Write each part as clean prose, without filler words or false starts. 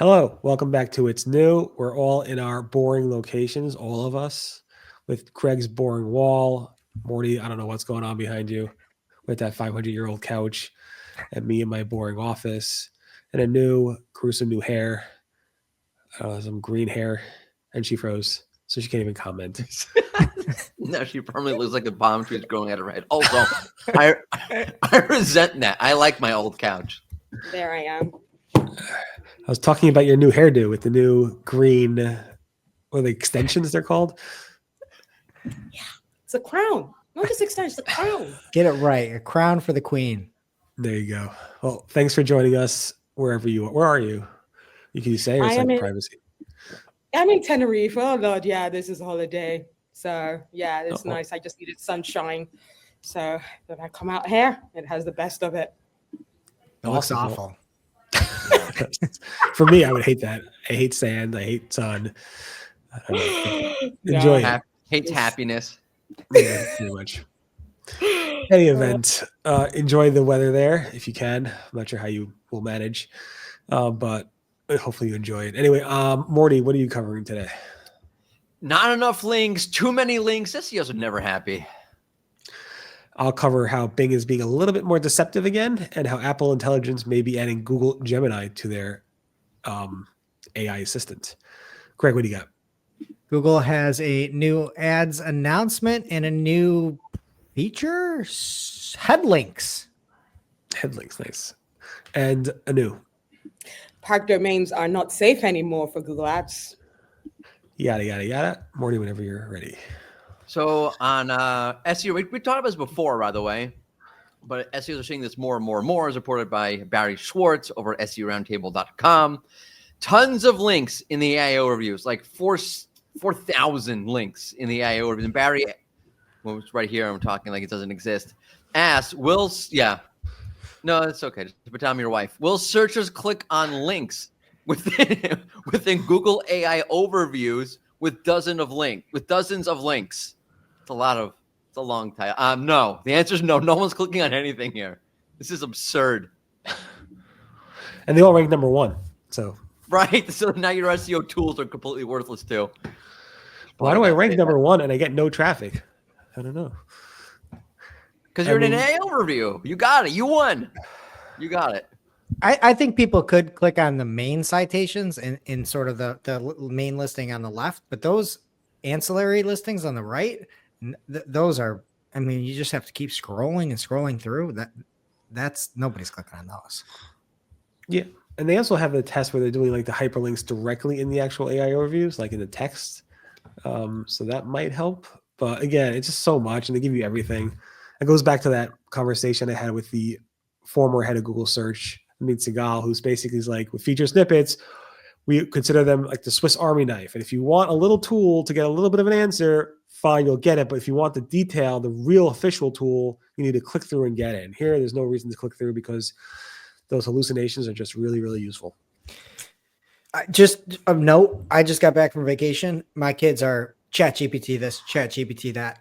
Hello, welcome back to It's New. We're all in our boring locations, all of us, with Craig's boring wall. Morty, I don't know what's going on behind you with that 500-year-old couch, and me in my boring office, and a new, gruesome new hair, some green hair, and she froze, so she can't even comment. No, she permanently looks like a palm tree is growing out of her head. Also, I resent that. I like my old couch. There I am. I was talking about your new hairdo with the new green, what are the extensions they're called? Yeah, it's a crown. Not just extension, it's a crown. Get it right. A crown for the queen. There you go. Well, thanks for joining us wherever you are. Where are you? You can say or I it's am like in- privacy. I'm in Tenerife. Oh Lord, yeah, this is a holiday. So yeah, it's Oh. nice. I just needed sunshine. So when I come out here, it has the best of it. It looks awful. For me, I would hate that. I hate sand. I hate sun. I don't know. Enjoy it. Hates happiness. Yeah, pretty much. Any event, enjoy the weather there if you can. I'm not sure how you will manage, but hopefully you enjoy it. Anyway, Morty, what are you covering today? Not enough links. Too many links. SEOs are never happy. I'll cover how Bing is being a little bit more deceptive again, and how Apple Intelligence may be adding Google Gemini to their AI assistant. Greg, what do you got? Google has a new ads announcement and a new feature, headlinks. Headlinks, nice. And a new. Park domains are not safe anymore for Google Ads. Yada, yada, yada. Morty, whenever you're ready. So on SEO, we talked about this before, by the way, but SEOs are seeing this more and more and more, as reported by Barry Schwartz over at SEOroundtable.com. Tons of links in the AI overviews, like 4,000 links in the AI overviews. And Barry, well, it's right here, I'm talking like it doesn't exist, asks, no, it's okay. Just pretend I'm your wife. Will searchers click on links within Google AI overviews with dozens of links? It's a long title. No, the answer is no. No one's clicking on anything here. This is absurd. And they all rank number one. So right. So now your SEO tools are completely worthless too. Why do I rank number one and I get no traffic? I don't know. Because you're in an AI overview. You got it. You won. You got it. I think people could click on the main citations in sort of the main listing on the left, but those ancillary listings on the right, those are, I mean, you just have to keep scrolling and scrolling through. That's nobody's clicking on those. Yeah. And they also have the test where they're doing like the hyperlinks directly in the actual AI overviews, like in the text. So that might help. But again, it's just so much and they give you everything. It goes back to that conversation I had with the former head of Google Search, Amit Segal, who's basically like, with feature snippets, we consider them like the Swiss Army knife. And if you want a little tool to get a little bit of an answer, fine, you'll get it. But if you want the detail, the real official tool, you need to click through and get it. And here, there's no reason to click through because those hallucinations are just really, really useful. Just a note, I just got back from vacation. My kids are ChatGPT this, ChatGPT that.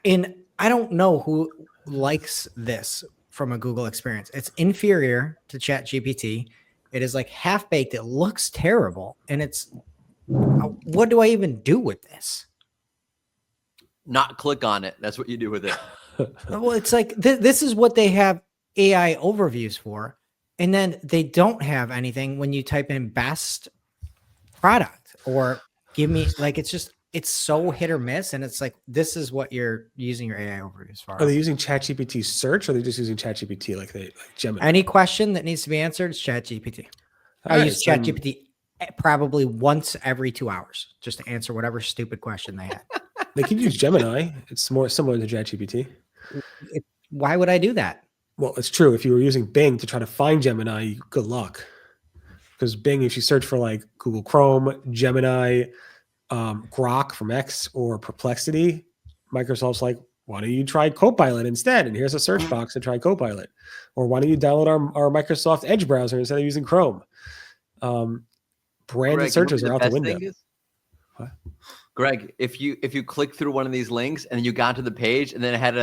And I don't know who likes this from a Google experience. It's inferior to ChatGPT. It is like half-baked. It looks terrible. And it's, what do I even do with this? Not click on it. That's what you do with it. Well, it's like, this is what they have AI overviews for. And then they don't have anything when you type in best product or give me, like, it's so hit or miss. And it's like, this is what you're using your AI overviews for. Are they using ChatGPT search or are they just using ChatGPT like Gemini? Any question that needs to be answered is ChatGPT. I use ChatGPT probably once every 2 hours just to answer whatever stupid question they had. They can use Gemini. It's more similar to ChatGPT. Why would I do that? Well, it's true. If you were using Bing to try to find Gemini, good luck. Because Bing, if you search for like Google Chrome, Gemini, Grok from X, or Perplexity, Microsoft's like, why don't you try Copilot instead? And here's a search box to try Copilot. Or why don't you download our Microsoft Edge browser instead of using Chrome? Branded searches are out the window. What? Greg, if you click through one of these links and you got to the page and then it had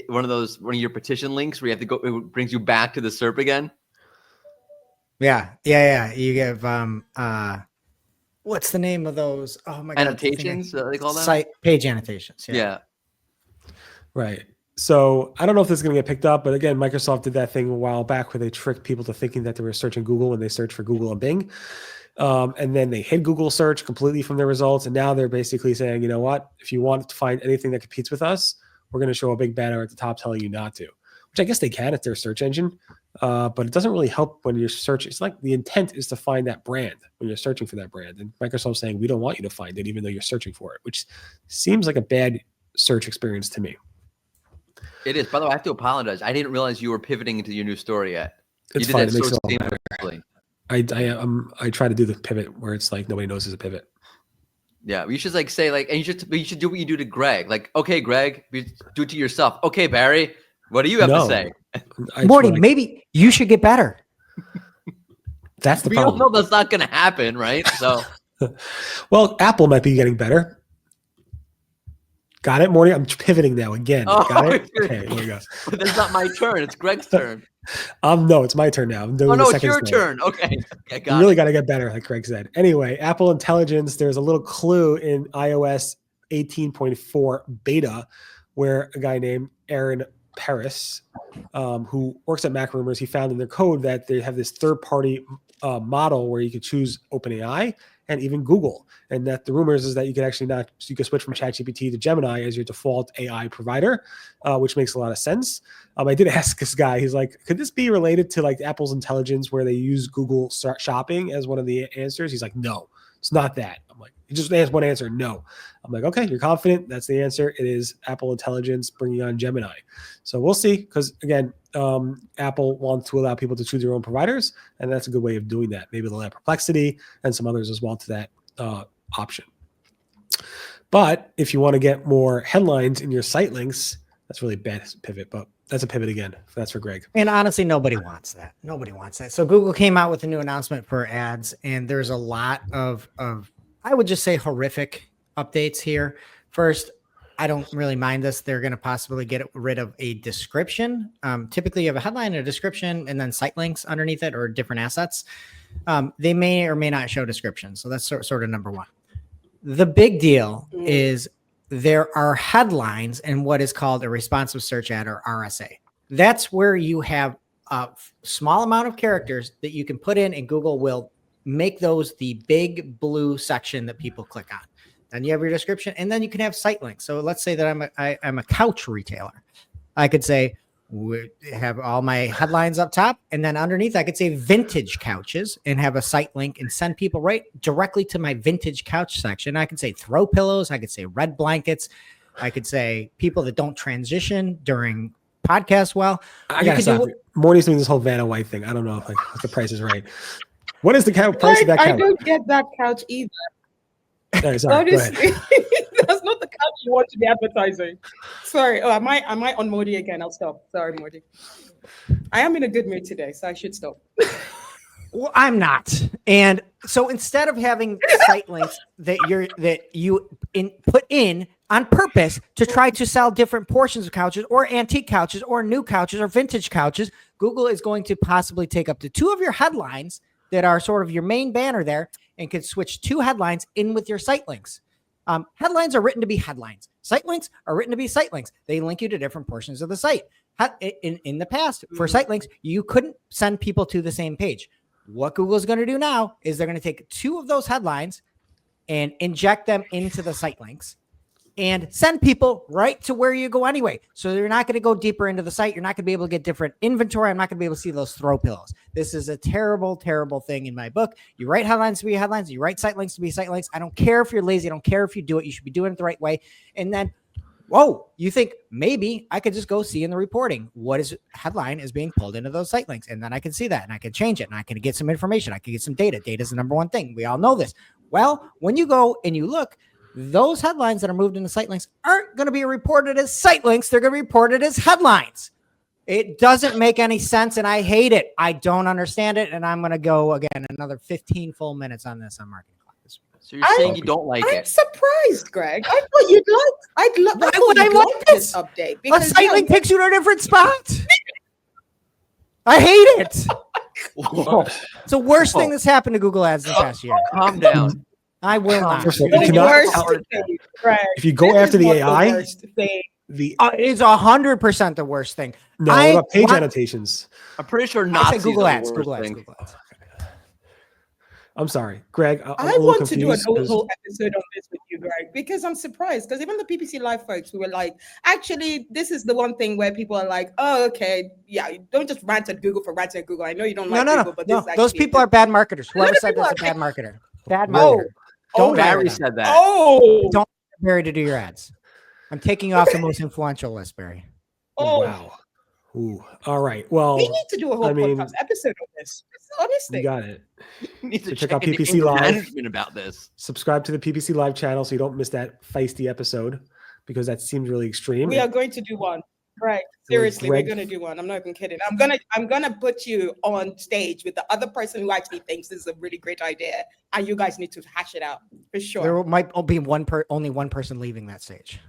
one of your petition links where you have to go, it brings you back to the SERP again. Yeah. You give what's the name of those? Oh my god. Annotations, they call them? Site page annotations. Yeah. Right. So I don't know if this is going to get picked up, but again, Microsoft did that thing a while back where they tricked people to thinking that they were searching Google when they searched for Google and Bing. And then they hid Google search completely from their results. And now they're basically saying, you know what, if you want to find anything that competes with us, we're going to show a big banner at the top telling you not to, which I guess they can at their search engine. But it doesn't really help when you're searching. It's like the intent is to find that brand when you're searching for that brand. And Microsoft's saying, we don't want you to find it, even though you're searching for it, which seems like a bad search experience to me. It is. By the way, I have to apologize. I didn't realize you were pivoting into your new story yet. It's you fine. did It makes that it so all better. seamlessly. I try to do the pivot where it's like nobody knows there's a pivot. Yeah, you should say and you should do what you do to Greg. Like, okay, Greg, do it to yourself. Okay, Barry, what do you have to say? Mordy, maybe you should get better. That's the we problem. all know that's not going to happen, right? So, well, Apple might be getting better. Got it, Morty? I'm pivoting now again. Got it? Okay, here we go. But that's not my turn. It's Greg's turn. No, it's my turn now. I'm doing it's your turn. Okay, you really got to get better, like Greg said. Anyway, Apple Intelligence, there's a little clue in iOS 18.4 beta where a guy named Aaron Paris, who works at Mac Rumors, he found in their code that they have this third-party model where you could choose OpenAI and even Google. And that the rumors is that you could switch from ChatGPT to Gemini as your default AI provider, which makes a lot of sense. I did ask this guy, he's like, could this be related to like Apple's intelligence where they use Google shopping as one of the answers? He's like, no, it's not that. I'm like, he just asked one answer, no. I'm like, okay, you're confident. That's the answer. It is Apple Intelligence bringing on Gemini. So we'll see, because again, Apple wants to allow people to choose their own providers, and that's a good way of doing that. Maybe they'll add Perplexity and some others as well to that option. But if you want to get more headlines in your site links, that's really a bad pivot, but that's a pivot again. That's for Greg. And honestly, nobody wants that. Nobody wants that. So Google came out with a new announcement for ads, and there's a lot of I would just say horrific updates here. First, I don't really mind this. They're going to possibly get rid of a description. Typically, you have a headline and a description, and then site links underneath it or different assets. They may or may not show descriptions. So that's sort of number one. The big deal is there are headlines and what is called a responsive search ad, or RSA. That's where you have a small amount of characters that you can put in, and Google will make those the big blue section that people click on. Then you have your description, and then you can have site links. So let's say that I'm a couch retailer. I could say, we have all my headlines up top, and then underneath I could say vintage couches and have a site link and send people right directly to my vintage couch section. I could say throw pillows. I could say red blankets. I could say people that don't transition during podcasts. Well, I gotta stop. Morty's doing this whole Vanna White thing. I don't know if the price is right. What is the price of that couch? I don't get that couch either. Sorry, go ahead. That's not the couch you want to be advertising. Sorry. Oh, am I on Mordy again? I'll stop. Sorry, Mordy. I am in a good mood today, so I should stop. Well, I'm not. And so instead of having site links that you put in on purpose to try to sell different portions of couches or antique couches or new couches or vintage couches, Google is going to possibly take up to two of your headlines that are sort of your main banner there and could switch two headlines in with your site links. Headlines are written to be headlines. Site links are written to be site links. They link you to different portions of the site. In the past, for site links, you couldn't send people to the same page. What Google is going to do now is they're going to take two of those headlines and inject them into the site links and send people right to where you go anyway. So you're not going to go deeper into the site. You're not going to be able to get different inventory. I'm not going to be able to see those throw pillows. This is a terrible, terrible thing in my book. You write headlines to be headlines. You write site links to be site links. I don't care if you're lazy. I don't care if you do it. You should be doing it the right way. And then, whoa, you think maybe I could just go see in the reporting what is headline is being pulled into those site links. And then I can see that and I can change it and I can get some information. I can get some data. Data is the number one thing. We all know this. Well, when you go and you look, those headlines that are moved into site links aren't going to be reported as site links. They're going to be reported as headlines. It doesn't make any sense, and I hate it. I don't understand it, and I'm going to go, again, another 15 full minutes on this on marketing clock this week. So you're saying you don't like I'm it? surprised, Greg. I thought you'd like. Why would I like this update? A site link takes you to a different spot. I hate it. Whoa, It's the worst thing that's happened to Google Ads in the past year. calm down. I will not. First of all, The you cannot worst tell- thing, right? if you go This after is the not AI, worst thing. It's 100% the worst thing. no, I what about page want- annotations? I'm pretty sure I Nazis said Google are Ads. the Google worst Ads. thing. Google Ads. I'm sorry, Greg. I'm I a little want to do a confused 'cause- whole episode on this with you, Greg, because I'm surprised. Because even the PPC Live folks, we were like, actually, this is the one thing where people are like, oh, okay, yeah, don't just rant at Google for ranting at Google. I know you don't like Google, but this is Those actually people are bad marketers. Whoever lot of said people that's a are bad marketer. Bad Oh, marketer. Don't hire Barry them. said that. Oh, Don't Barry to do your ads. I'm taking you off the most influential list, Barry. oh, wow. Ooh. All right. Well, we need to do a whole I mean, podcast episode on this. It's honestly. you got it. You need to So check out PPC PPC Live. management about this. Subscribe to the PPC Live channel so you don't miss that feisty episode because that seems really extreme. We are going to do one. Right. It was Seriously, Greg- we're gonna do one. I'm not even kidding. I'm gonna put you on stage with the other person who actually thinks this is a really great idea, and you guys need to hash it out for sure. There might be only one person leaving that stage.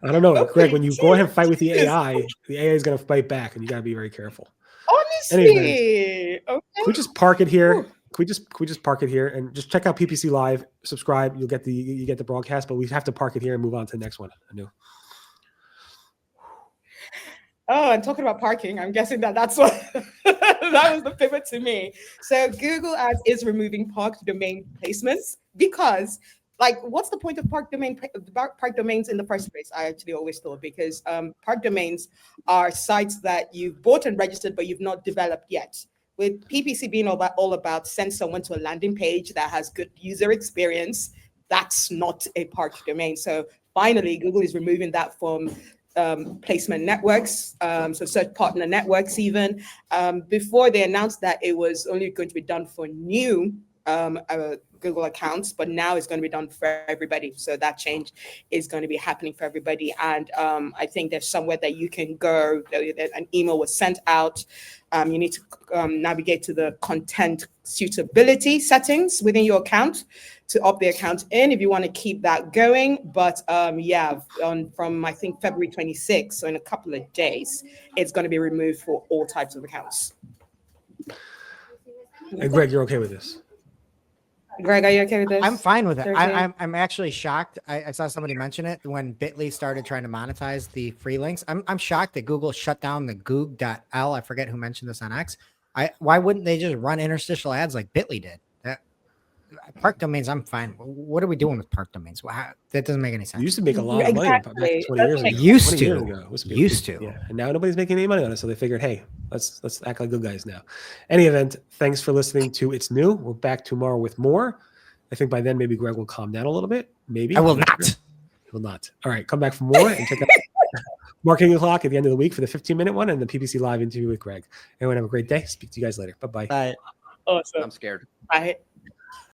I don't know, Greg. When you Okay, go ahead and fight with the Jesus. AI is going to fight back, and you got to be very careful. Honestly, okay. Can we just park it here? Can we just park it here and just check out PPC Live? Subscribe. You get the broadcast, but we have to park it here and move on to the next one. I know. Oh, and talking about parking, I'm guessing that's what that was the pivot to me. So Google Ads is removing parked domain placements because, like, what's the point of park domains in the first place? I actually always thought, because park domains are sites that you've bought and registered, but you've not developed yet. With PPC being all about send someone to a landing page that has good user experience, that's not a parked domain. So finally, Google is removing that from placement networks, so search partner networks even. Before they announced that it was only going to be done for new Google accounts, but now it's going to be done for everybody. So that change is going to be happening for everybody. And I think there's somewhere that you can go, an email was sent out. You need to navigate to the content suitability settings within your account to opt the account in if you want to keep that going. But from I think February 26th, so in a couple of days, it's going to be removed for all types of accounts. And Greg, you're okay with this? Greg, are you okay with this? I'm fine with it. Thursday? I'm actually shocked. I saw somebody mention it when Bitly started trying to monetize the free links. I'm shocked that Google shut down the goog.l. I forget who mentioned this on X. Why wouldn't they just run interstitial ads like Bitly did? Park domains, I'm fine. What are we doing with park domains? That doesn't make any sense. You used to make a lot of money back 20 years ago. Used 20 to. years ago. It was big. Used to. Yeah, and now nobody's making any money on it, so they figured, hey, let's act like good guys now. Any event, thanks for listening to It's New. We're back tomorrow with more. I think by then maybe Greg will calm down a little bit. Maybe I will not. He will not. All right, come back for more and check out Marketing O'Clock at the end of the week for the 15-minute one and the PPC Live interview with Greg. Everyone have a great day. Speak to you guys later. Bye-bye. Bye. Awesome. I'm scared. Bye.